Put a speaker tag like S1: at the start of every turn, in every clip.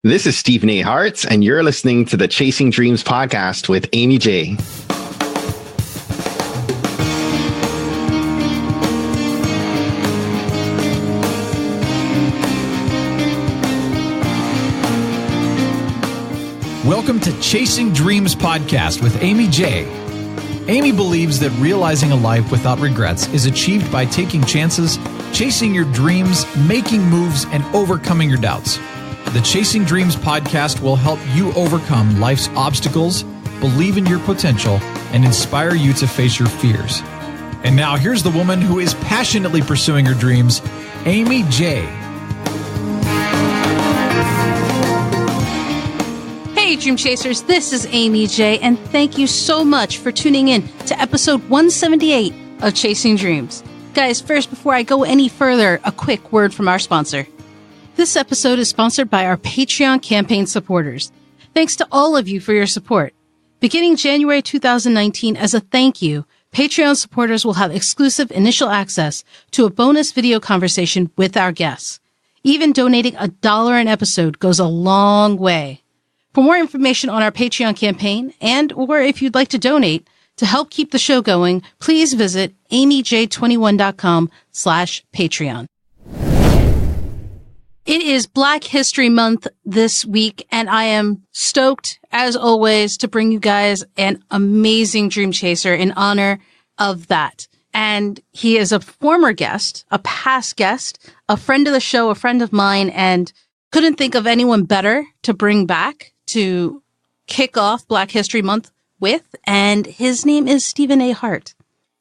S1: This is Stephen A. Hart, and you're listening to the Chasing Dreams podcast with Amy J.
S2: Welcome to Chasing Dreams podcast with Amy J. Amy believes that realizing a life without regrets is achieved by taking chances, chasing your dreams, making moves, and overcoming your doubts. The Chasing Dreams podcast will help you overcome life's obstacles, believe in your potential, and inspire you to face your fears. And now here's the woman who is passionately pursuing her dreams, Amy J.
S3: Hey, Dream Chasers, this is Amy J, and thank you so much for tuning in to episode 178 of Chasing Dreams. Guys, first, before I go any further, a quick word from our sponsor. This episode is sponsored by our Patreon campaign supporters. Thanks to all of you for your support. Beginning January 2019, as a thank you, Patreon supporters will have exclusive initial access to a bonus video conversation with our guests. Even donating $1 an episode goes a long way. For more information on our Patreon campaign or if you'd like to donate to help keep the show going, please visit amyj21.com/Patreon. It is Black History Month this week, and I am stoked, as always, to bring you guys an amazing dream chaser in honor of that. And he is a former guest, a past guest, a friend of the show, a friend of mine, and couldn't think of anyone better to bring back to kick off Black History Month with, and his name is Stephen A. Hart.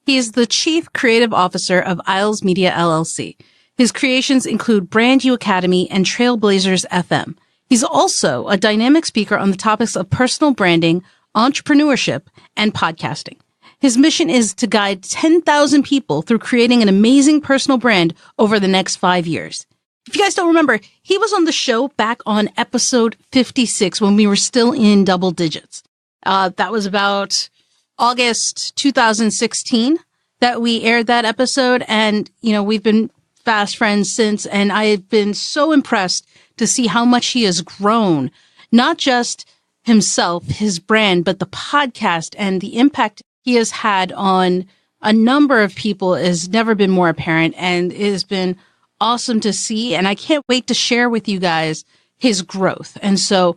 S3: He is the Chief Creative Officer of Isles Media, LLC. His creations include Brand U Academy and Trailblazers FM. He's also a dynamic speaker on the topics of personal branding, entrepreneurship, and podcasting. His mission is to guide 10,000 people through creating an amazing personal brand over the next 5 years. If you guys don't remember, he was on the show back on episode 56 when we were still in double digits. That was about August 2016 that we aired that episode. And, we've been fast friends since, and I've been so impressed to see how much he has grown, not just himself, his brand, but the podcast, and the impact he has had on a number of people has never been more apparent, and it has been awesome to see. And I can't wait to share with you guys his growth. And so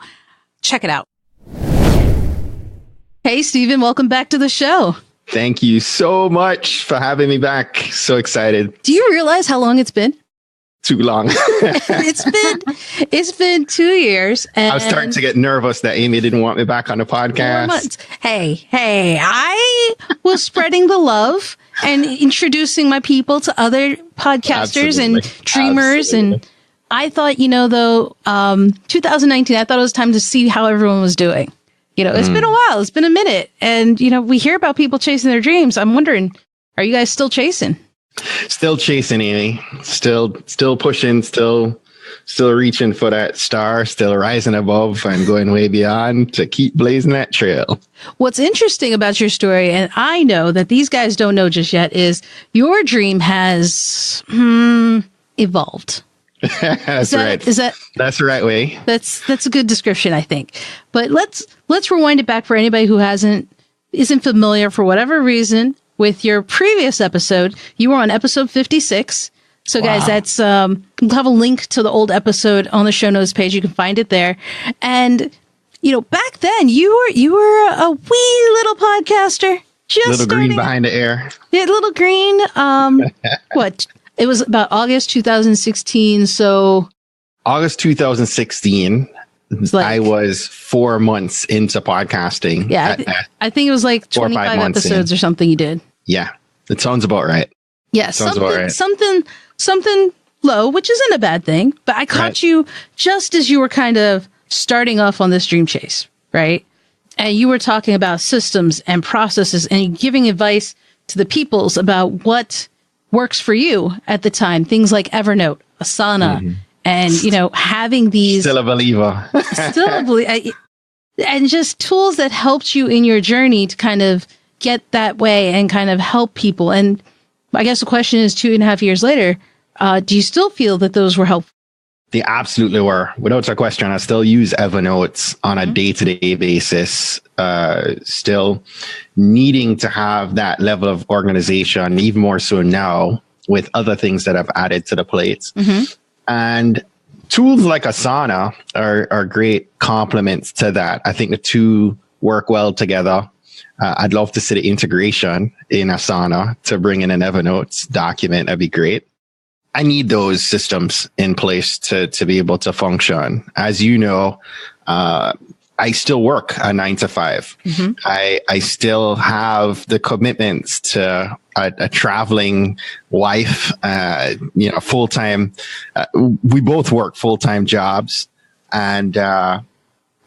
S3: check it out. Hey, Stephen, welcome back to the show.
S1: Thank you so much for having me back. So excited.
S3: Do you realize how long it's been?
S1: Too long.
S3: It's been 2 years. And
S1: I was starting to get nervous that Amy didn't want me back on the podcast.
S3: Hey, I was spreading the love and introducing my people to other podcasters and dreamers. Absolutely. And I thought, 2019, I thought it was time to see how everyone was doing. It's been a while. It's been a minute. And, we hear about people chasing their dreams. I'm wondering, are you guys still chasing?
S1: Still chasing, Amy. Still pushing, still reaching for that star, still rising above and going way beyond to keep blazing that trail.
S3: What's interesting about your story, and I know that these guys don't know just yet, is your dream has evolved.
S1: That's right. That's the right way.
S3: That's a good description, I think. But let's rewind it back for anybody who isn't familiar for whatever reason with your previous episode. You were on episode 56. So guys, that's we'll have a link to the old episode on the show notes page. You can find it there. And back then you were a wee little podcaster. Just
S1: little green behind the ear.
S3: Yeah, little green. What? It was about August 2016. So
S1: August 2016, I was 4 months into podcasting.
S3: Yeah, I think it was like 25 episodes or something you did.
S1: Yeah, it sounds about right.
S3: Yeah, something low, which isn't a bad thing. But I caught you just as you were kind of starting off on this dream chase, right? And you were talking about systems and processes and giving advice to the peoples about what works for you at the time. Things like Evernote, Asana, and, having these...
S1: Still a believer.
S3: And just tools that helped you in your journey to kind of get that way and kind of help people. And I guess the question is 2.5 years later, do you still feel that those were helpful?
S1: They absolutely were. Without a question, I still use Evernote on a day-to-day basis, still needing to have that level of organization, even more so now with other things that I've added to the plate. And tools like Asana are great complements to that. I think the two work well together. I'd love to see the integration in Asana to bring in an Evernote document. That'd be great. I need those systems in place to be able to function. As you know, I still work a 9 to 5. I still have the commitments to a traveling wife, full time. We both work full time jobs, and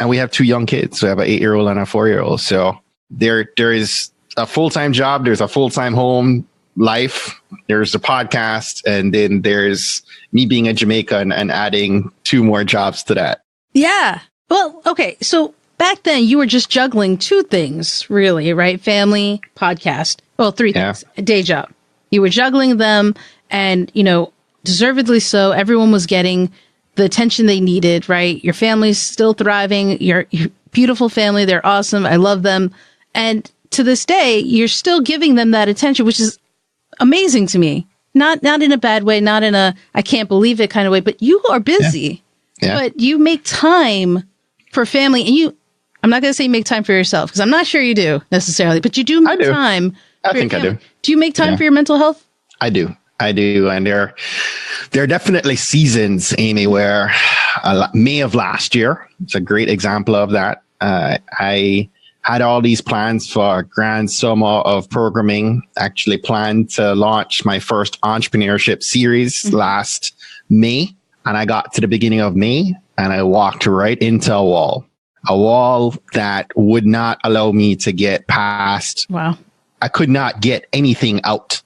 S1: we have 2 young kids. We have an 8-year-old and a 4-year-old. So there is a full time job. There's a full time home life. There's the podcast, and then there's me being in Jamaica and adding 2 more jobs to that.
S3: Yeah. Well, okay. So back then you were just juggling 2 things, really, right? Family, podcast. Well, 3 things. A day job. You were juggling them, and, deservedly so. Everyone was getting the attention they needed, right? Your family's still thriving. Your beautiful family. They're awesome. I love them. And to this day, you're still giving them that attention, which is amazing to me. Not in a bad way, not in a I can't believe it kind of way, but you are busy. Yeah. But you make time for family, and I'm not going to say make time for yourself, because I'm not sure you do necessarily, but you do make time.
S1: I think I do.
S3: Do you make time for your mental health?
S1: I do. And there are definitely seasons, Amy, where May of last year, it's a great example of that. I had all these plans for a grand summer of programming, actually planned to launch my first entrepreneurship series last May. And I got to the beginning of May and I walked right into a wall that would not allow me to get past.
S3: Wow.
S1: I could not get anything out.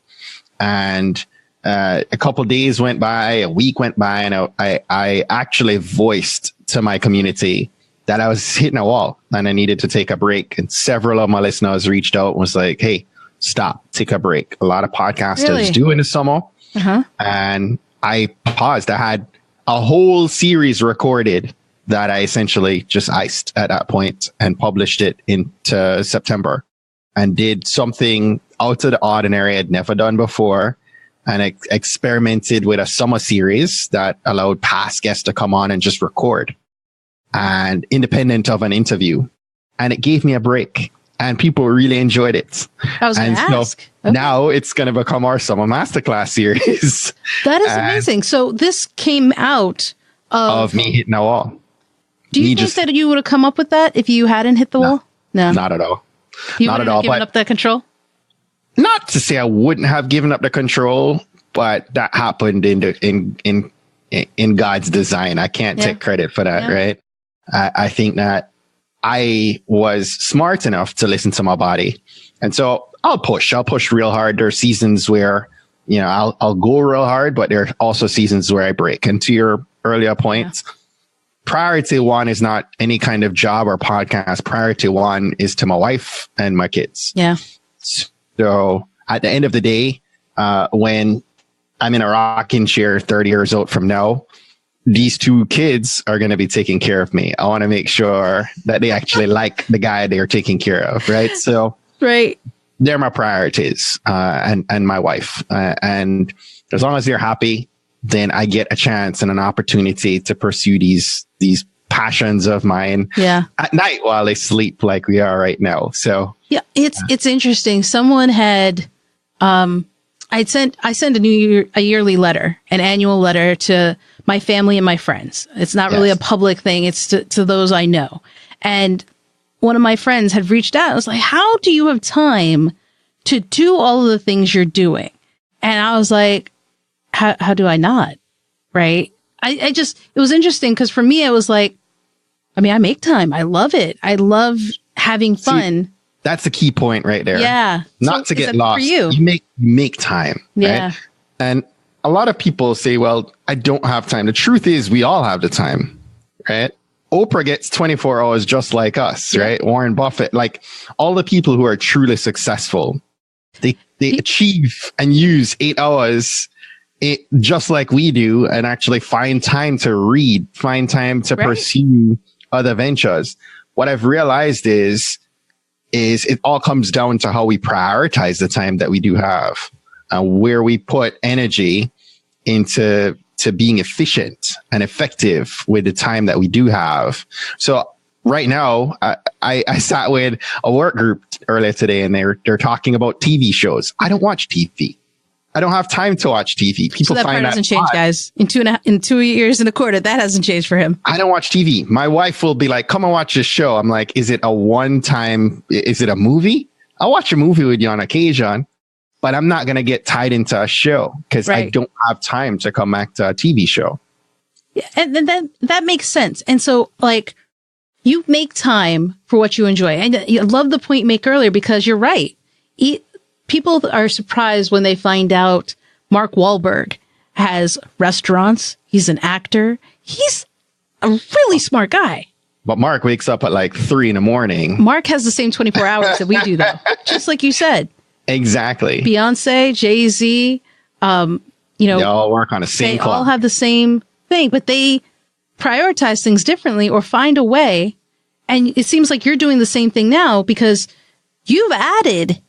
S1: And a couple of days went by, a week went by, and I actually voiced to my community that I was hitting a wall and I needed to take a break. And several of my listeners reached out and was like, hey, stop, take a break. A lot of podcasters do in the summer. And I paused. I had a whole series recorded that I essentially just iced at that point and published it into September, and did something out of the ordinary I'd never done before. And I experimented with a summer series that allowed past guests to come on and just record, and independent of an interview. And it gave me a break, and people really enjoyed it.
S3: I was going to ask.
S1: So now it's going to become our summer masterclass series.
S3: That is amazing. So this came out
S1: of me hitting a wall.
S3: Do you think that you would have come up with that if you hadn't hit the wall? No,
S1: not at all.
S3: You wouldn't have given up that control?
S1: Not to say I wouldn't have given up the control, but that happened in God's design. I can't take credit for that, right? I think that I was smart enough to listen to my body. And so I'll push real hard. There are seasons where, I'll go real hard, but there are also seasons where I break. And to your earlier point, priority one is not any kind of job or podcast. Priority one is to my wife and my kids.
S3: Yeah.
S1: So at the end of the day, when I'm in a rocking chair 30 years old from now, these 2 kids are going to be taking care of me. I want to make sure that they actually like the guy they're taking care of. Right. So they're my priorities, and my wife. And as long as they're happy, then I get a chance and an opportunity to pursue these passions of mine at night while they sleep, like we are right now. So
S3: it's interesting. Someone had, I sent a yearly letter, an annual letter to my family and my friends. It's not really a public thing. It's to those I know. And one of my friends had reached out. I was like, how do you have time to do all of the things you're doing? And I was like, how do I not? Right. It was interesting because for me, it was like, I make time. I love it. I love having fun.
S1: See, that's the key point right there.
S3: Yeah.
S1: Not to get lost. You make time.
S3: Yeah.
S1: Right? And a lot of people say, well, I don't have time. The truth is we all have the time, right? Oprah gets 24 hours just like us, right? Warren Buffett, like all the people who are truly successful, they achieve and use 8 hours it just like we do, and actually find time to read, find time to pursue other ventures. What I've realized is it all comes down to how we prioritize the time that we do have, where we put energy into being efficient and effective with the time that we do have. So right now, I sat with a work group earlier today, and they're talking about TV shows. I don't watch TV. I don't have time to watch TV. People
S3: so that
S1: find
S3: part hasn't changed, guys. In 2 years and a quarter, that hasn't changed for him.
S1: I don't watch TV. My wife will be like, "Come and watch this show." I'm like, "Is it a one-time? Is it a movie? I'll watch a movie with you on occasion, but I'm not going to get tied into a show because I don't have time to come back to a TV show."
S3: Yeah, and then that makes sense. And so, like, you make time for what you enjoy. And I love the point you make earlier, because you're right. People are surprised when they find out Mark Wahlberg has restaurants. He's an actor. He's a really smart guy.
S1: But Mark wakes up at like 3 a.m.
S3: Mark has the same 24 hours that we do, though. Just like you said.
S1: Exactly.
S3: Beyonce, Jay-Z,
S1: they all work on the same clock.
S3: They all have the same thing, but they prioritize things differently or find a way. And it seems like you're doing the same thing now, because you've added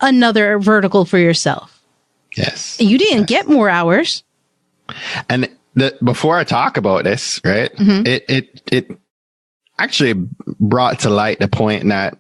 S3: another vertical for yourself.
S1: Yes.
S3: And you didn't get more hours.
S1: And before I talk about this, right, it actually brought to light the point that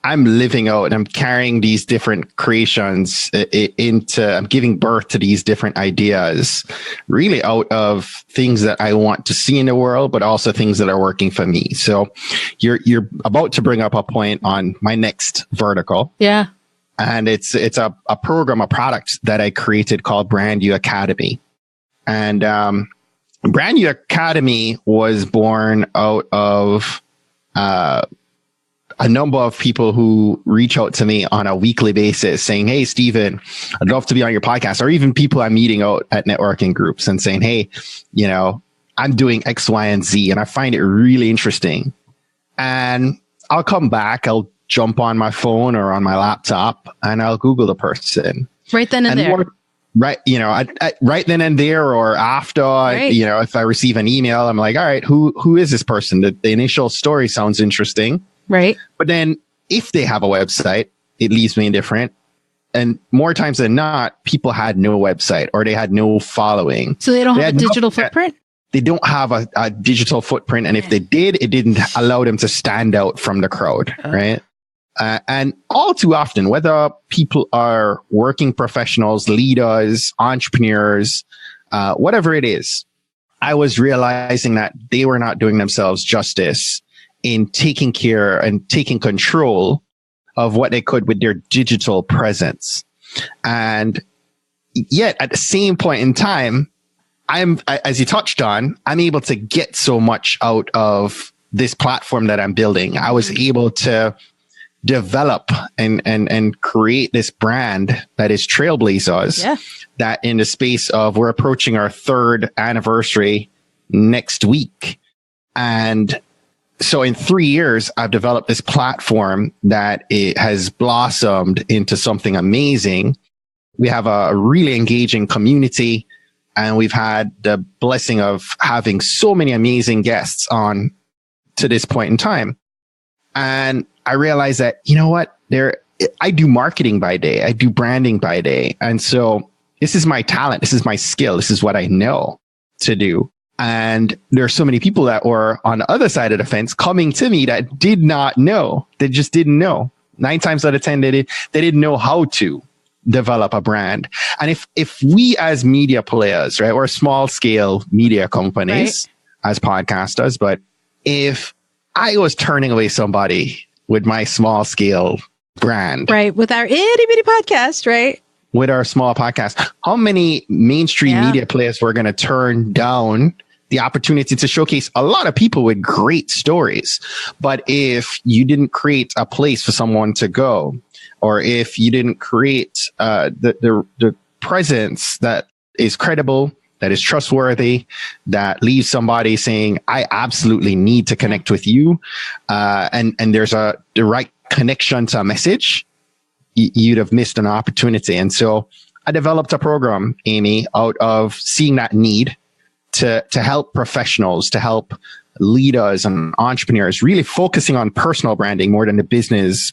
S1: I'm living out and I'm carrying these different creations I'm giving birth to these different ideas really out of things that I want to see in the world, but also things that are working for me. So you're about to bring up a point on my next vertical.
S3: Yeah.
S1: And it's a program, a product that I created called Brand You Academy. And Brand You Academy was born out of a number of people who reach out to me on a weekly basis saying, "Hey, Stephen, I'd love to be on your podcast," or even people I'm meeting out at networking groups and saying, "Hey, I'm doing X, Y, and Z, and I find it really interesting." And I'll come back, I'll jump on my phone or on my laptop and I'll Google the person.
S3: Right then and there.
S1: Right. Right then and there, or after, if I receive an email, I'm like, all right, who is this person? The initial story sounds interesting.
S3: Right.
S1: But then if they have a website, it leaves me indifferent. And more times than not, people had no website or they had no following.
S3: So they don't have a digital footprint?
S1: They don't have a digital footprint. And if they did, it didn't allow them to stand out from the crowd. Right. And all too often, whether people are working professionals, leaders, entrepreneurs, whatever it is, I was realizing that they were not doing themselves justice in taking care and taking control of what they could with their digital presence. And yet at the same point in time, as you touched on, I'm able to get so much out of this platform that I'm building. I was able to develop and create this brand that is Trailblazers, that in the space of, we're approaching our 3rd anniversary next week. And so in 3 years, I've developed this platform that it has blossomed into something amazing. We have a really engaging community, and we've had the blessing of having so many amazing guests on to this point in time. And I realized that, you know what, I do marketing by day. I do branding by day. And so this is my talent. This is my skill. This is what I know to do. And there are so many people that were on the other side of the fence coming to me that did not know. They just didn't know. 9 times out of 10, they didn't know how to develop a brand. And if we as media players, right, we're small scale media companies as podcasters, but if I was turning away somebody with my small scale brand,
S3: right, with our itty bitty podcast, right,
S1: with our small podcast, how many mainstream media players were going to turn down the opportunity to showcase a lot of people with great stories? But if you didn't create a place for someone to go, or if you didn't create the presence that is credible, that is trustworthy, that leaves somebody saying, I absolutely need to connect with you, and there's the right connection to a message, you'd have missed an opportunity. And so I developed a program, Amy, out of seeing that need to help professionals, to help leaders and entrepreneurs, really focusing on personal branding more than the business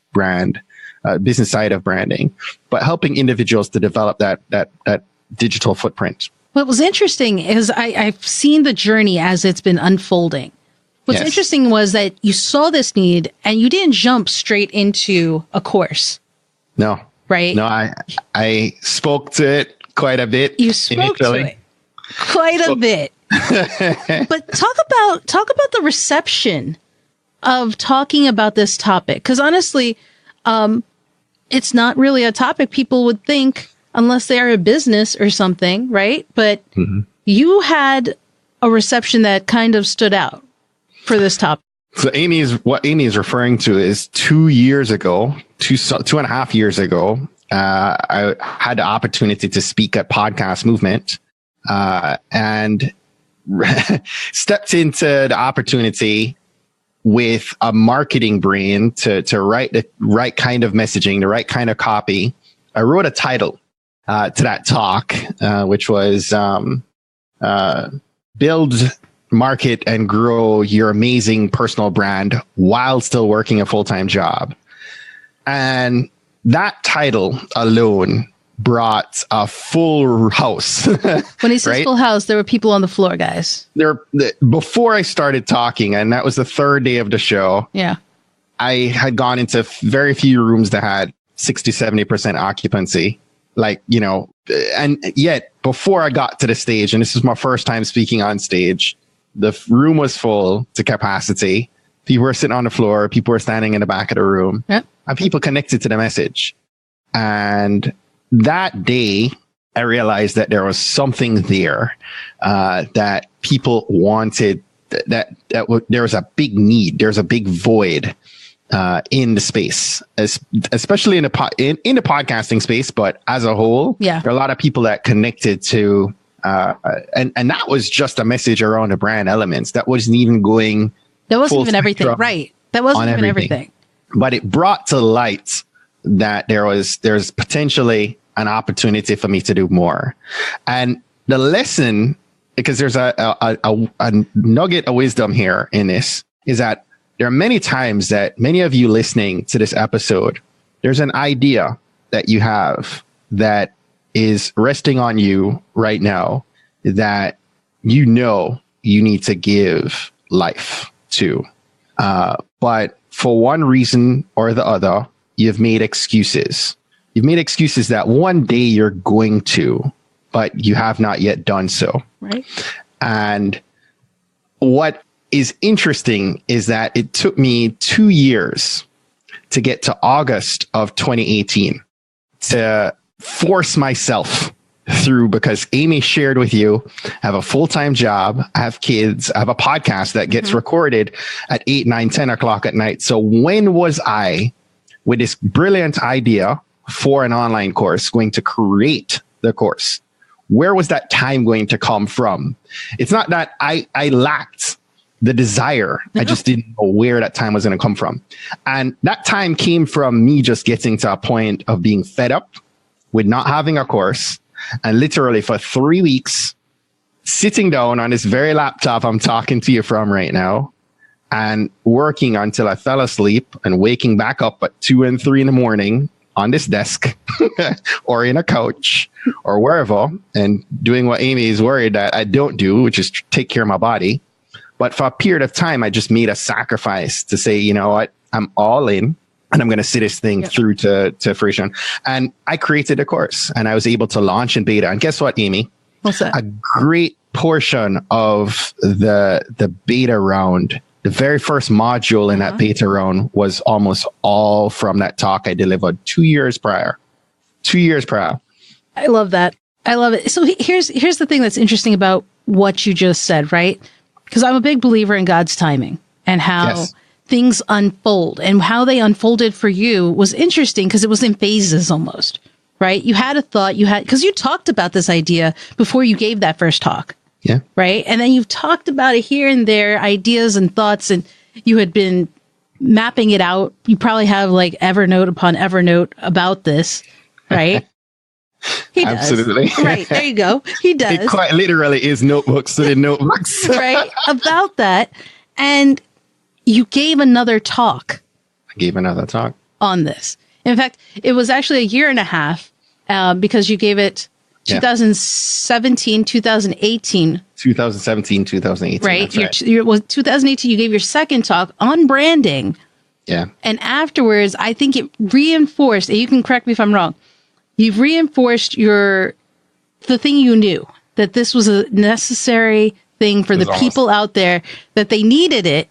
S1: side of branding, but helping individuals to develop that digital footprint.
S3: What was interesting is I've seen the journey as it's been unfolding. What's interesting was that you saw this need and you didn't jump straight into a course.
S1: No.
S3: Right?
S1: No, I spoke to it quite a bit.
S3: You spoke to it quite a bit. But talk about the reception of talking about this topic. Because honestly, it's not really a topic people would think unless they are a business or something, right? But you had a reception that kind of stood out for this topic.
S1: So what Amy is referring to is 2 years ago, 2.5 years ago, I had the opportunity to speak at Podcast Movement, and stepped into the opportunity with a marketing brain to write the right kind of messaging, the right kind of copy. I wrote a title to that talk, which was Build, Market, and Grow Your Amazing Personal Brand While Still Working a Full-Time Job. And that title alone brought a full house.
S3: When he says
S1: right?
S3: Full house, there were people on the floor, guys.
S1: Before I started talking, and that was the third day of the show.
S3: Yeah.
S1: I had gone into very few rooms that had 60, 70% occupancy. Like, and yet before I got to the stage, and this is my first time speaking on stage, the room was full to capacity. People were sitting on the floor. People were standing in the back of the room.
S3: Yep.
S1: And people connected to the message. And that day, I realized that there was something there that people wanted, that there was a big need. There's a big void in the space, especially in the podcasting space, but as a whole, there are a lot of people that connected to, and that was just a message around the brand elements. That wasn't even going.
S3: That wasn't even everything, right? That wasn't even everything.
S1: But it brought to light that there's potentially an opportunity for me to do more. And the lesson, because there's a nugget of wisdom here in this, is that there are many times that many of you listening to this episode, there's an idea that you have that is resting on you right now that you need to give life to. But for one reason or the other, you've made excuses. You've made excuses that one day you're going to, but you have not yet done so.
S3: Right.
S1: And what is interesting is that it took me 2 years to get to August of 2018 to force myself through, because Amy shared with you, I have a full-time job, I have kids, I have a podcast that gets recorded at 8, 9, 10 o'clock at night. So when was I, with this brilliant idea for an online course, going to create the course? Where was that time going to come from? It's not that I lacked the desire. I just didn't know where that time was going to come from. And that time came from me just getting to a point of being fed up with not having a course. And literally for 3 weeks, sitting down on this very laptop I'm talking to you from right now and working until I fell asleep and waking back up at 2 and 3 in the morning on this desk or in a couch or wherever, and doing what Amy is worried that I don't do, which is take care of my body. But for a period of time, I just made a sacrifice to say, you know what, I'm all in and I'm going to see this thing through to fruition. And I created a course and I was able to launch in beta. And guess what, Amy?
S3: What's that?
S1: A great portion of the beta round, the very first module in that beta round, was almost all from that talk I delivered 2 years prior. 2 years prior.
S3: I love that. I love it. So here's the thing that's interesting about what you just said, right? Because I'm a big believer in God's timing and how things unfold, and how they unfolded for you was interesting because it was in phases almost, right? You had a thought, because you talked about this idea before you gave that first talk.
S1: Yeah.
S3: Right. And then you've talked about it here and there, ideas and thoughts, and you had been mapping it out. You probably have like Evernote upon Evernote about this, right? He does.
S1: Absolutely.
S3: Right. There you go. He does.
S1: It quite literally is notebooks to the notebooks.
S3: Right. About that. And you gave another talk.
S1: I gave another talk
S3: on this. In fact, it was actually a year and a half because you gave it 2017, 2018.
S1: 2017, 2018.
S3: Right.
S1: That's right.
S3: Well, 2018, you gave your second talk on branding.
S1: Yeah.
S3: And afterwards, I think it reinforced, and you can correct me if I'm wrong, you've reinforced the thing you knew, that this was a necessary thing for the people out there, that they needed it,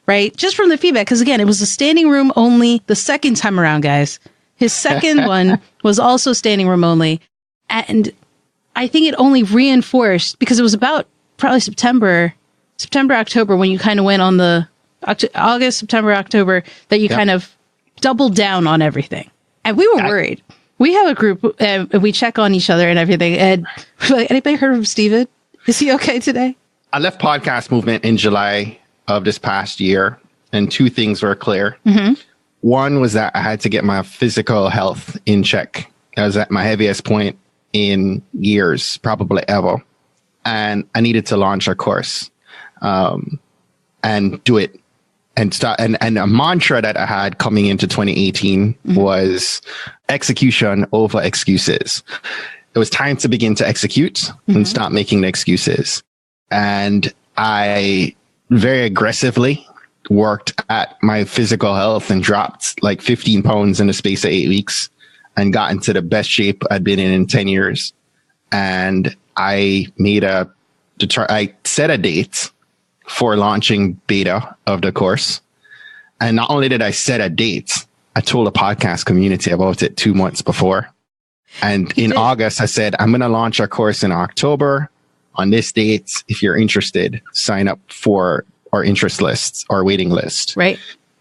S3: right? Just from the feedback. Because again, it was a standing room only the second time around, guys. His second one was also standing room only. And I think it only reinforced, because it was about probably September, October, when you kind of went on the August, September, October, that you kind of doubled down on everything. And we were worried. We have a group and we check on each other and everything. And anybody heard of Steven? Is he okay today?
S1: I left podcast movement in July of this past year, and two things were clear. Mm-hmm. One was that I had to get my physical health in check. I was at my heaviest point in years, probably ever. And I needed to launch a course and do it. And start, and a mantra that I had coming into 2018 was execution over excuses. It was time to begin to execute and stop making the excuses. And I very aggressively worked at my physical health and dropped like 15 pounds in the space of 8 weeks and got into the best shape I'd been in 10 years. And I set a date for launching beta of the course. And not only did I set a date, I told the podcast community about it 2 months before. And in August, I said, I'm going to launch our course in October on this date. If you're interested, sign up for our interest lists or waiting list.
S3: Right.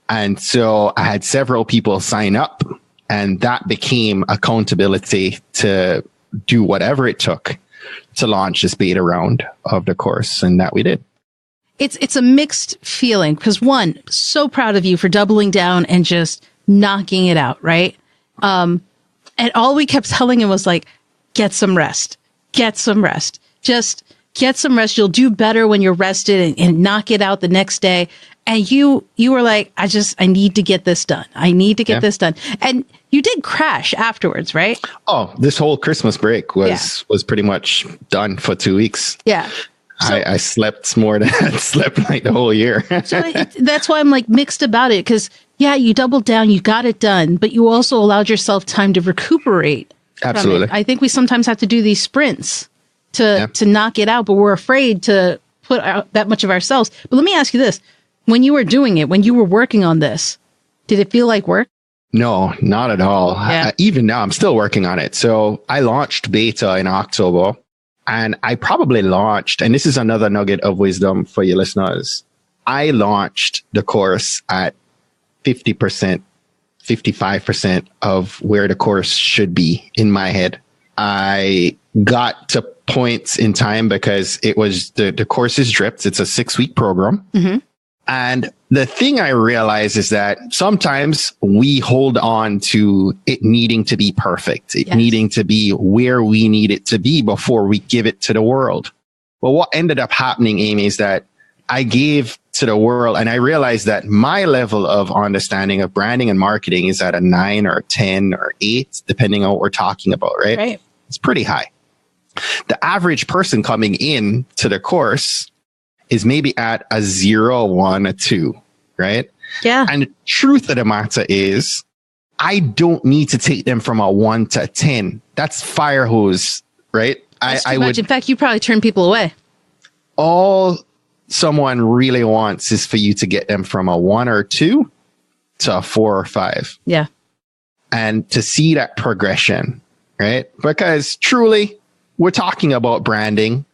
S1: And so I had several people sign up, and that became accountability to do whatever it took to launch this beta round of the course. And that we did.
S3: It's a mixed feeling, because one, so proud of you for doubling down and just knocking it out, right? And all we kept telling him was like, get some rest, just get some rest. You'll do better when you're rested, and knock it out the next day. And you were like, I need to get this done. I need to get this done. And you did crash afterwards, right? Oh,
S1: this whole Christmas break was pretty much done for 2 weeks.
S3: Yeah.
S1: So, I slept more than I slept like the whole year.
S3: So that's why I'm like mixed about it. Because you doubled down, you got it done, but you also allowed yourself time to recuperate.
S1: Absolutely.
S3: I think we sometimes have to do these sprints to knock it out, but we're afraid to put out that much of ourselves. But let me ask you this. When you were doing it, when you were working on this, did it feel like work?
S1: No, not at all.
S3: Yeah.
S1: Even now, I'm still working on it. So I launched beta in October. And I probably launched, and this is another nugget of wisdom for your listeners. I launched the course at 50%, 55% of where the course should be in my head. I got to points in time because it was the course is dripped. It's a 6-week program. Mm-hmm. And the thing I realize is that sometimes we hold on to it needing to be perfect, needing to be where we need it to be before we give it to the world. Well, what ended up happening, Amy, is that I gave to the world, and I realized that my level of understanding of branding and marketing is at a 9 or 10 or 8, depending on what we're talking about, right?
S3: Right.
S1: It's pretty high. The average person coming in to the course is maybe at a 0, 1, a 2, right?
S3: Yeah.
S1: And the truth of the matter is, I don't need to take them from a 1 to a 10. That's fire hose, right?
S3: I would. In fact, you probably turn people away.
S1: All someone really wants is for you to get them from a 1 or 2 to a 4 or 5.
S3: Yeah.
S1: And to see that progression, right? Because truly, we're talking about branding.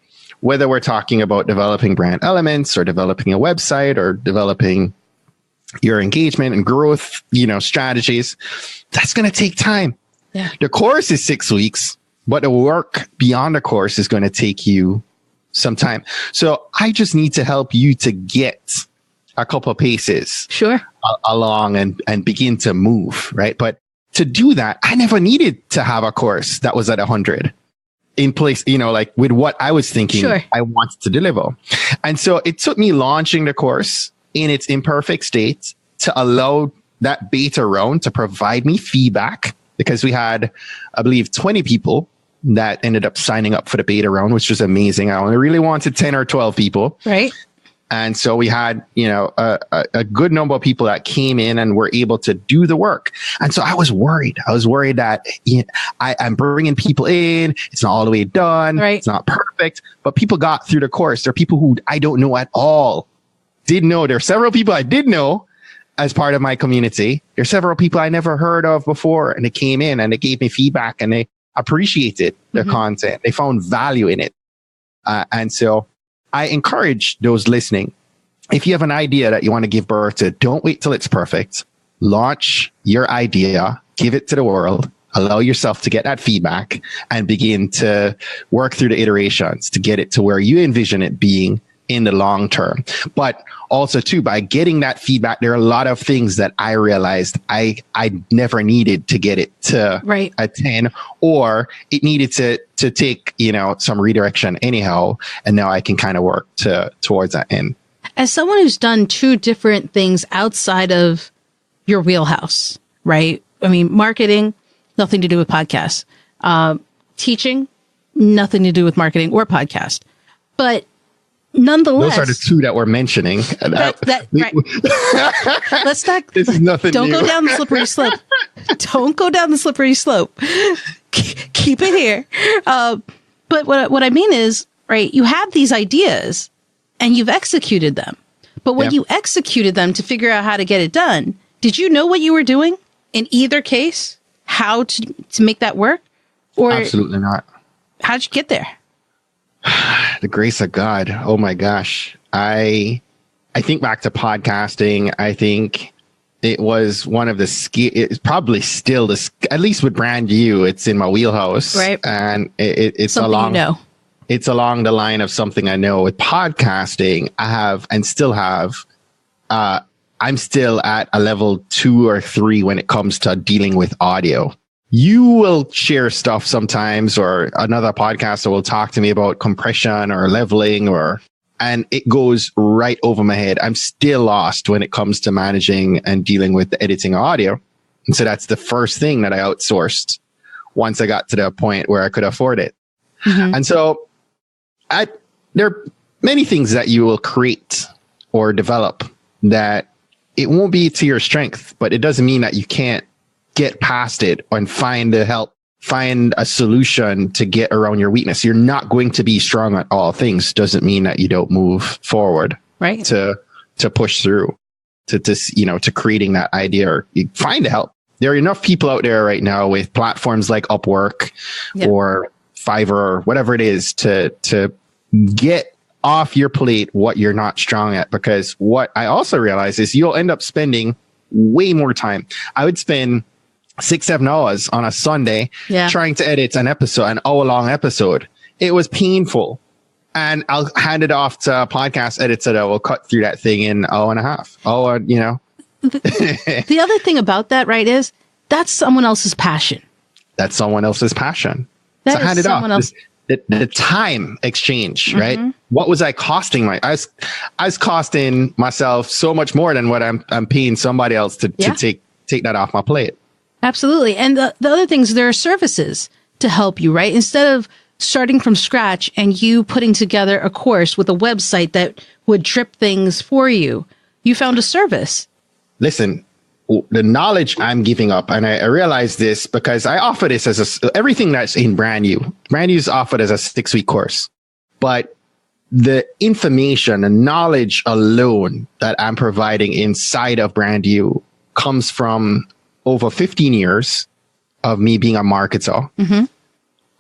S1: Whether we're talking about developing brand elements or developing a website or developing your engagement and growth, strategies, that's going to take time.
S3: Yeah.
S1: The course is 6 weeks, but the work beyond the course is going to take you some time. So I just need to help you to get a couple of paces
S3: along
S1: and begin to move, right? But to do that, I never needed to have a course that was at 100 in place, like with what I was thinking I wanted to deliver. And so it took me launching the course in its imperfect state to allow that beta round to provide me feedback, because we had, I believe, 20 people that ended up signing up for the beta round, which was amazing. I only really wanted 10 or 12 people.
S3: Right.
S1: And so we had, a good number of people that came in and were able to do the work. And so I was worried. that I'm bringing people in. It's not all the way done.
S3: Right.
S1: It's not perfect, but people got through the course. There are people who I don't know at all. Didn't know. There are several people I did know as part of my community. There's several people I never heard of before, and they came in and they gave me feedback and they appreciated their content. They found value in it. And so I encourage those listening, if you have an idea that you want to give birth to, don't wait till it's perfect. Launch your idea, give it to the world, allow yourself to get that feedback, and begin to work through the iterations to get it to where you envision it being in the long term. But also too, by getting that feedback, there are a lot of things that I realized I never needed to get it to a 10, or it needed to take, some redirection anyhow. And now I can kind of work towards that end.
S3: As someone who's done two different things outside of your wheelhouse, right? I mean, marketing, nothing to do with podcasts. Teaching, nothing to do with marketing or podcast. But nonetheless,
S1: those are the two that we're mentioning.
S3: Right. Let's not.
S1: This is nothing.
S3: Don't
S1: new.
S3: go down the slippery slope. Don't go down the slippery slope. Keep it here. But what I mean is, right? You have these ideas, and you've executed them. But when you executed them to figure out how to get it done, did you know what you were doing in either case? How to make that work? Or
S1: absolutely not.
S3: How'd you get there?
S1: The grace of God. Oh my gosh. I think back to podcasting. I think it was one of the it's probably still at least with Brand U, it's in my wheelhouse. Right. And it's something it's along the line of something I know. With podcasting, I have and still have, I'm still at a level 2 or 3 when it comes to dealing with audio. You will share stuff sometimes, or another podcaster will talk to me about compression or leveling, and it goes right over my head. I'm still lost when it comes to managing and dealing with the editing audio. And so that's the first thing that I outsourced once I got to the point where I could afford it. Mm-hmm. And so there are many things that you will create or develop that it won't be to your strength, but it doesn't mean that you can't get past it and find the help, find a solution to get around your weakness. You're not going to be strong at all things. Doesn't mean that you don't move forward, right? To push through, to creating that idea, or you find help. There are enough people out there right now with platforms like Upwork or Fiverr or whatever it is to get off your plate what you're not strong at. Because what I also realize is you'll end up spending way more time. I would spend 6-7 hours on a Sunday trying to edit an hour-long episode. It was painful. And I'll hand it off to a podcast editor that will cut through that thing in an hour and a half.
S3: The other thing about that, right, is that's someone else's passion.
S1: That's someone else's passion.
S3: That
S1: so hand it off. The time exchange, right? What was I costing? I was costing myself so much more than what I'm paying somebody else to take that off my plate.
S3: Absolutely. And the other things, there are services to help you, right? Instead of starting from scratch and you putting together a course with a website that would drip things for you, you found a service.
S1: Listen, the knowledge I'm giving up, and I realize this because I offer this as everything that's in Brand U. Brand U is offered as a 6-week course, but the information, the knowledge alone that I'm providing inside of Brand U comes from over 15 years of me being a marketer. Mm-hmm.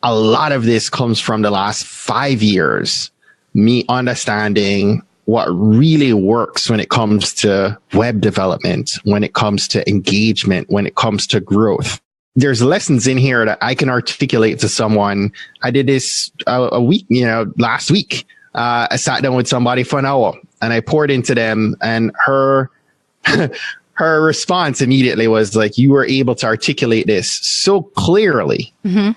S1: A lot of this comes from the last 5 years, me understanding what really works when it comes to web development, when it comes to engagement, when it comes to growth. There's lessons in here that I can articulate to someone. I did this last week. I sat down with somebody for an hour and I poured into them, and her her response immediately was like, you were able to articulate this so clearly.
S3: Mm-hmm.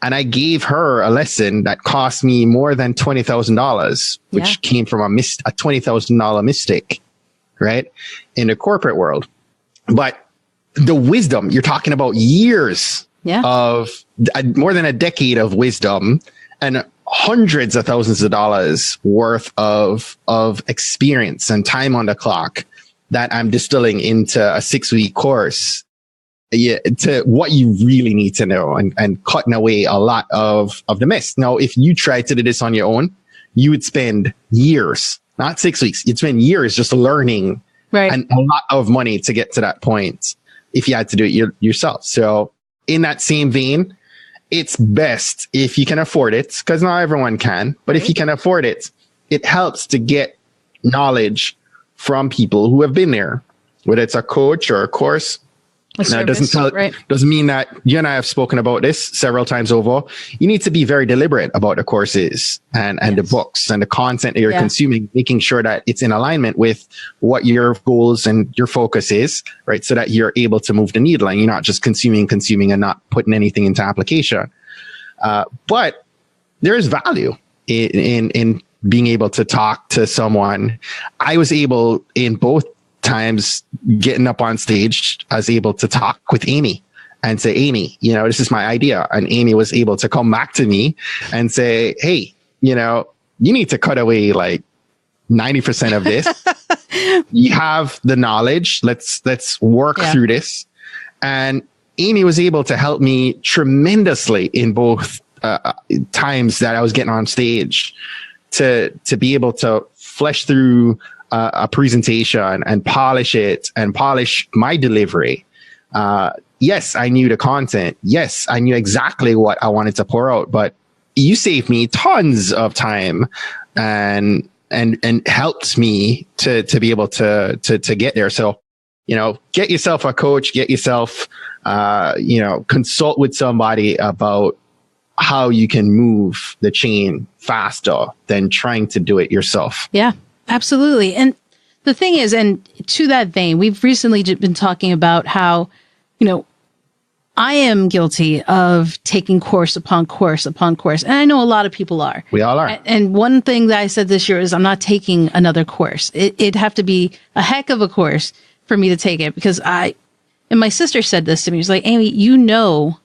S1: And I gave her a lesson that cost me more than $20,000, which came from a $20,000 mistake, right? In the corporate world. But the wisdom, you're talking about years of more than a decade of wisdom and hundreds of thousands of dollars worth of experience and time on the clock that I'm distilling into a 6-week course. To what you really need to know and cutting away a lot of the mess. Now, if you tried to do this on your own, you would spend years, not 6 weeks. You'd spend years just learning and a lot of money to get to that point if you had to do it yourself. So in that same vein, it's best if you can afford it, because not everyone can, but if you can afford it, it helps to get knowledge from people who have been there, whether it's a coach or a course. Now, it doesn't mean that you and I have spoken about this several times over. You need to be very deliberate about the courses and the books and the content that you're consuming, making sure that it's in alignment with what your goals and your focus is, right? So that you're able to move the needle and you're not just consuming and not putting anything into application. But there is value in being able to talk to someone. I was able in both times getting up on stage, I was able to talk with Amy and say, Amy, this is my idea. And Amy was able to come back to me and say, hey, you need to cut away like 90% of this. You have the knowledge. Let's work through this. And Amy was able to help me tremendously in both times that I was getting on stage to be able to flesh through a presentation and polish it and polish my delivery. Yes, I knew the content. Yes, I knew exactly what I wanted to pour out, but you saved me tons of time and helped me to be able to get there. So, get yourself a coach, get yourself, consult with somebody about how you can move the chain faster than trying to do it yourself.
S3: Yeah. Absolutely. And the thing is, and to that vein, we've recently been talking about how, I am guilty of taking course upon course upon course. And I know a lot of people are.
S1: We all are.
S3: And one thing that I said this year is I'm not taking another course. It'd have to be a heck of a course for me to take it, because and my sister said this to me. She's like, Amy, you know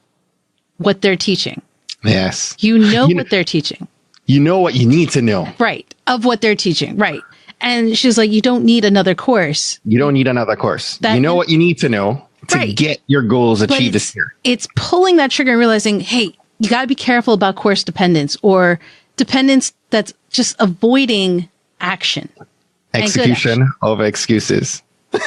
S3: what they're teaching.
S1: Yes.
S3: You know what they're teaching.
S1: You know what you need to know.
S3: Right. Of what they're teaching. Right. And she's like, you don't need another course.
S1: You don't need another course. You know what you need to know to get your goals achieved this year. It's
S3: pulling that trigger and realizing, hey, you got to be careful about course dependence or dependence that's just avoiding action.
S1: Execution of excuses.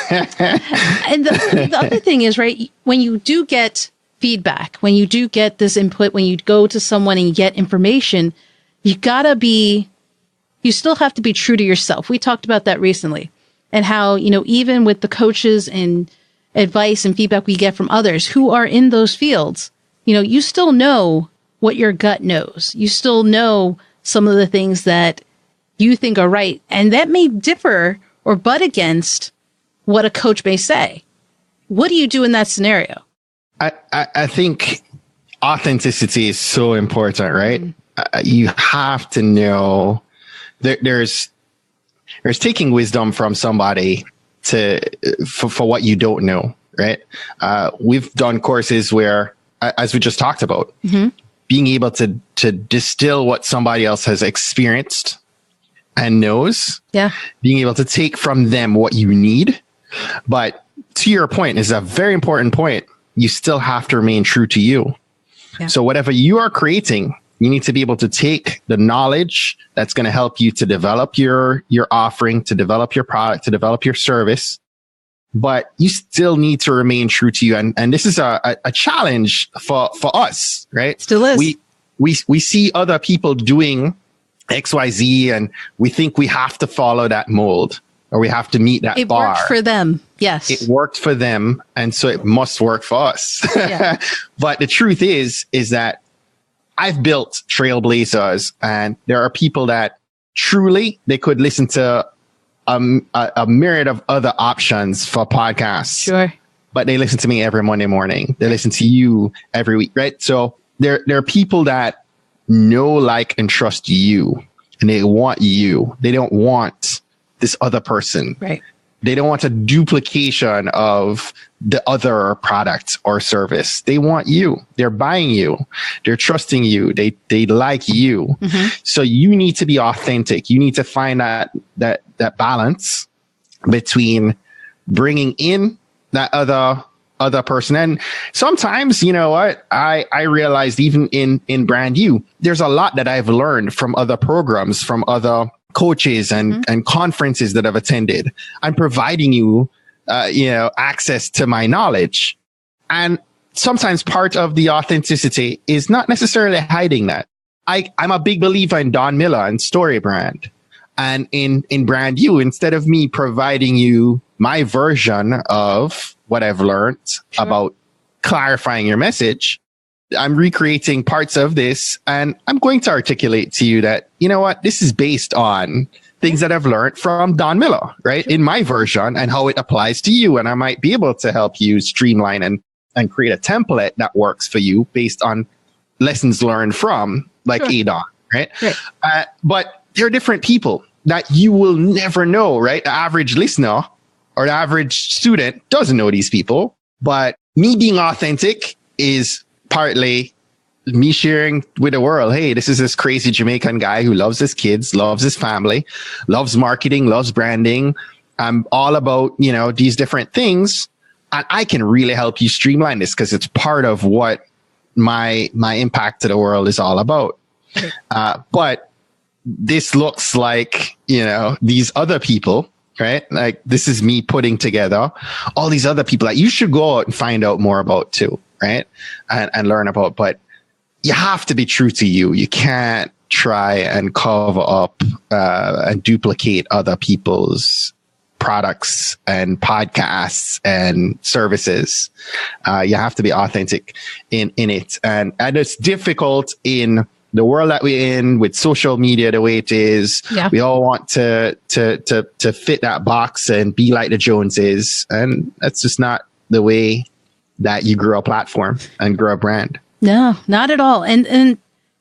S3: And the other thing is, right, when you do get feedback, when you do get this input, when you go to someone and you get information, you still have to be true to yourself. We talked about that recently, and how, even with the coaches and advice and feedback we get from others who are in those fields, you still know what your gut knows. You still know some of the things that you think are right. And that may differ or butt against what a coach may say. What do you do in that scenario?
S1: I think authenticity is so important, right? Mm-hmm. You have to know there's taking wisdom from somebody for what you don't know, right? We've done courses where, as we just talked about, mm-hmm. being able to distill what somebody else has experienced and knows, being able to take from them what you need. But to your point, is a very important point. You still have to remain true to you. Yeah. So whatever you are creating, you need to be able to take the knowledge that's going to help you to develop your offering, to develop your product, to develop your service. But you still need to remain true to you. And this is a challenge for us, right?
S3: Still is.
S1: We see other people doing XYZ and we think we have to follow that mold or we have to meet that bar.
S3: It worked for them. Yes.
S1: It worked for them. And so it must work for us. Yeah. But the truth is that I've built Trailblazers, and there are people that truly they could listen to a myriad of other options for podcasts.
S3: Sure.
S1: But they listen to me every Monday morning. They listen to you every week, right? So there are people that know, like, and trust you, and they want you. They don't want this other person.
S3: Right.
S1: They don't want a duplication of the other product or service. They want you. They're buying you. They're trusting you. They like you. Mm-hmm. So you need to be authentic. You need to find that balance between bringing in that other person. And sometimes, you know what, I realized even in Brand You, there's a lot that I've learned from other programs, from other coaches and conferences that I've attended. I'm providing you, access to my knowledge. And sometimes part of the authenticity is not necessarily hiding that. I'm a big believer in Don Miller and Story Brand. And in Brand You, instead of me providing you my version of what I've learned about clarifying your message, I'm recreating parts of this, and I'm going to articulate to you that, you know what, this is based on things that I've learned from Don Miller, right? In my version, and how it applies to you. And I might be able to help you streamline and create a template that works for you based on lessons learned from, like, Adon, right? But there are different people that you will never know, right? The average listener or the average student doesn't know these people. But me being authentic is partly me sharing with the world, hey, this is this crazy Jamaican guy who loves his kids, loves his family, loves marketing, loves branding. I'm all about, these different things. And I can really help you streamline this because it's part of what my impact to the world is all about. But this looks like, these other people, right? Like, this is me putting together all these other people that you should go out and find out more about too, right? And learn about. But you have to be true to you. You can't try and cover up and duplicate other people's products and podcasts and services. You have to be authentic in it. And it's difficult in the world that we're in with social media the way it is. Yeah. We all want to fit that box and be like the Joneses. And that's just not the way that you grow a platform and grow a brand.
S3: No, not at all. And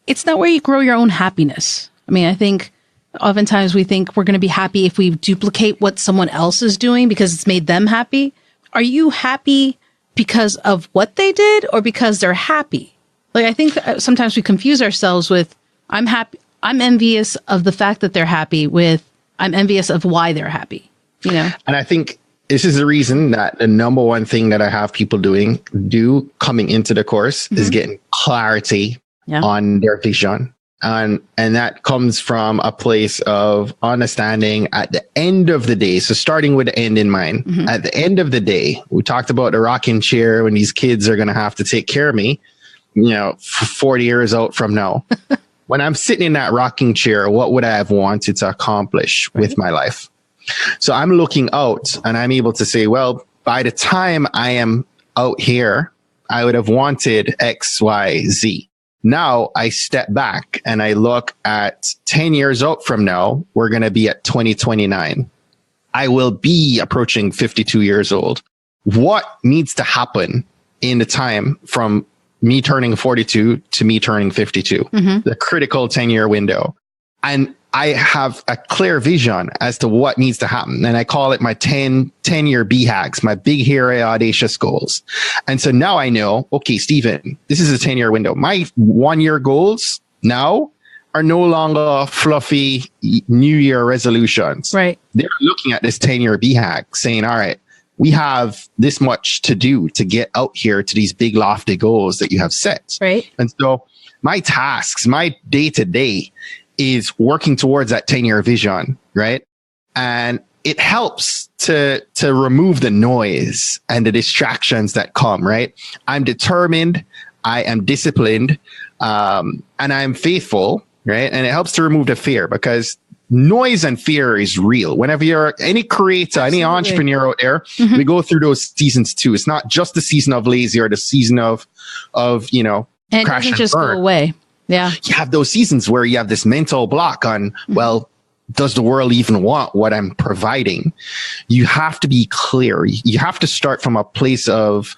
S3: it's not where you grow your own happiness. I mean, I think oftentimes we think we're going to be happy if we duplicate what someone else is doing because it's made them happy. Are you happy because of what they did or because they're happy? Like, I think sometimes we confuse ourselves with, I'm happy, I'm envious of the fact that they're happy, with I'm envious of why they're happy, And
S1: I think this is the reason that the number one thing that I have people do coming into the course is getting clarity on their vision. And that comes from a place of understanding at the end of the day. So starting with the end in mind, at the end of the day, we talked about the rocking chair when these kids are going to have to take care of me, 40 years out from now. When I'm sitting in that rocking chair, what would I have wanted to accomplish with my life? So I'm looking out and I'm able to say, well, by the time I am out here, I would have wanted X, Y, Z. Now I step back and I look at 10 years out from now, we're going to be at 2029. I will be approaching 52 years old. What needs to happen in the time from me turning 42 to me turning 52? The critical 10-year window. And I have a clear vision as to what needs to happen. And I call it my 10-year BHAGs, my big, hairy, audacious goals. And so now I know, okay, Stephen, this is a 10-year window. My 1-year goals now are no longer fluffy New Year resolutions.
S3: Right.
S1: They're looking at this 10-year BHAG saying, all right, we have this much to do to get out here to these big, lofty goals that you have set.
S3: Right.
S1: And so my tasks, my day-to-day is working towards that 10-year vision, right? And it helps to remove the noise and the distractions that come, right? I'm determined, I am disciplined, and I'm faithful, right? And it helps to remove the fear, because noise and fear is real. Whenever you're any creator, any entrepreneur out there, we go through those seasons too. It's not just the season of lazy or the season of and
S3: it
S1: crash
S3: doesn't
S1: and
S3: just
S1: burn.
S3: go away. Yeah.
S1: You have those seasons where you have this mental block on, well, does the world even want what I'm providing? You have to be clear. You have to start from a place of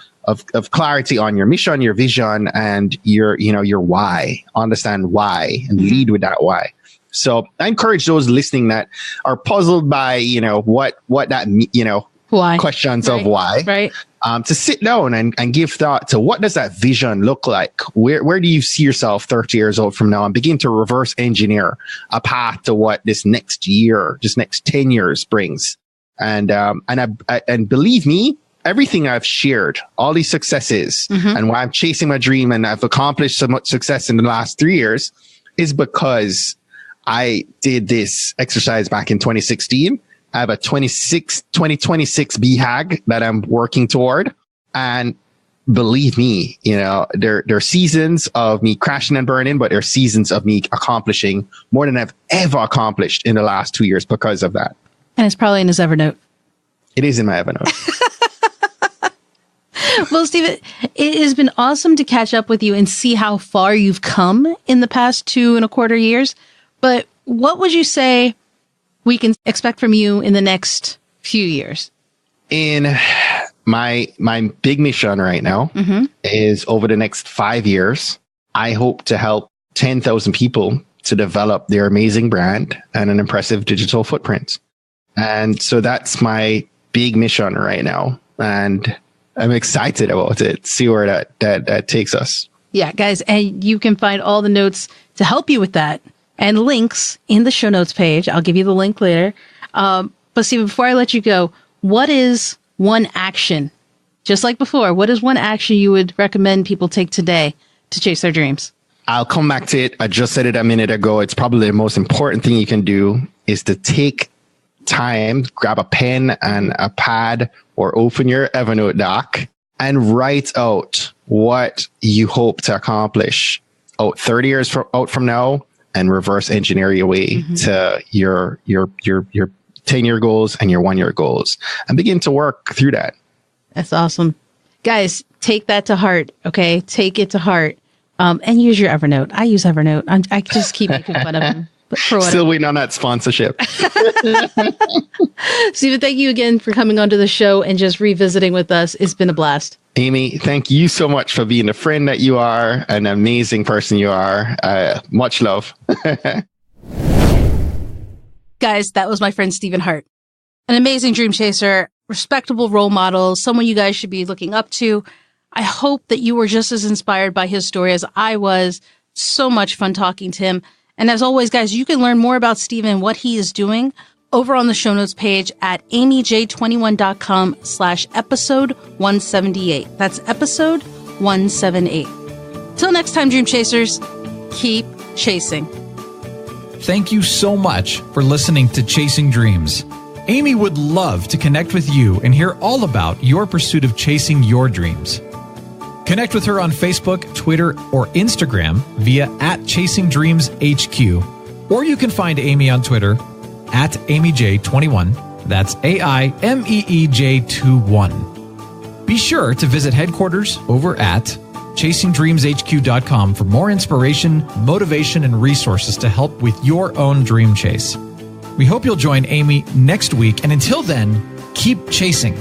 S1: clarity on your mission, your vision, and your why. Understand why and lead with that why. So I encourage those listening that are puzzled by, what that,
S3: why
S1: questions of why,
S3: right?
S1: To sit down and give thought to what does that vision look like? Where do you see yourself 30 years old from now, and begin to reverse engineer a path to what this next year, this next 10 years brings. And believe me, everything I've shared, all these successes and why I'm chasing my dream and I've accomplished so much success in the last 3 years is because I did this exercise back in 2016. I have a 2026 BHAG that I'm working toward. And believe me, there are seasons of me crashing and burning, but there are seasons of me accomplishing more than I've ever accomplished in the last 2 years because of that.
S3: And it's probably in his Evernote.
S1: It is in my Evernote.
S3: Well, Stephen, it has been awesome to catch up with you and see how far you've come in the past 2.25 years. But what would you say we can expect from you in the next few years?
S1: In my big mission right now is over the next 5 years, I hope to help 10,000 people to develop their amazing brand and an impressive digital footprint. And so that's my big mission right now. And I'm excited about it. See where that takes us.
S3: Yeah, guys, and you can find all the notes to help you with that and links in the show notes page. I'll give you the link later. But Stephen, before I let you go, what is one action, just like before, what is one action you would recommend people take today to chase their dreams?
S1: I'll come back to it. I just said it a minute ago. It's probably the most important thing you can do is to take time, grab a pen and a pad or open your Evernote doc and write out what you hope to accomplish 30 years from now, and reverse engineer your way to your 10-year goals and your 1-year goals and begin to work through that. That's
S3: awesome. Guys, take that to heart. Okay. Take it to heart. And use your Evernote. I use Evernote. I just keep making fun of them.
S1: Still waiting on that sponsorship.
S3: Stephen, thank you again for coming onto the show and just revisiting with us. It's been a blast.
S1: Amy, thank you so much for being the friend that you are, an amazing person you are. Much love.
S3: Guys, that was my friend Stephen Hart, an amazing dream chaser, respectable role model, someone you guys should be looking up to. I hope that you were just as inspired by his story as I was. So much fun talking to him. And as always, guys, you can learn more about Stephen and what he is doing over on the show notes page at amyj21.com/episode 178. That's episode 178. Till next time, Dream Chasers, keep chasing.
S2: Thank you so much for listening to Chasing Dreams. Amy would love to connect with you and hear all about your pursuit of chasing your dreams. Connect with her on Facebook, Twitter, or Instagram via @ChasingDreamsHQ. Or you can find Amy on Twitter @AmyJ21. That's AIMEEJ21. Be sure to visit headquarters over at ChasingDreamsHQ.com for more inspiration, motivation, and resources to help with your own dream chase. We hope you'll join Amy next week, and until then, keep chasing.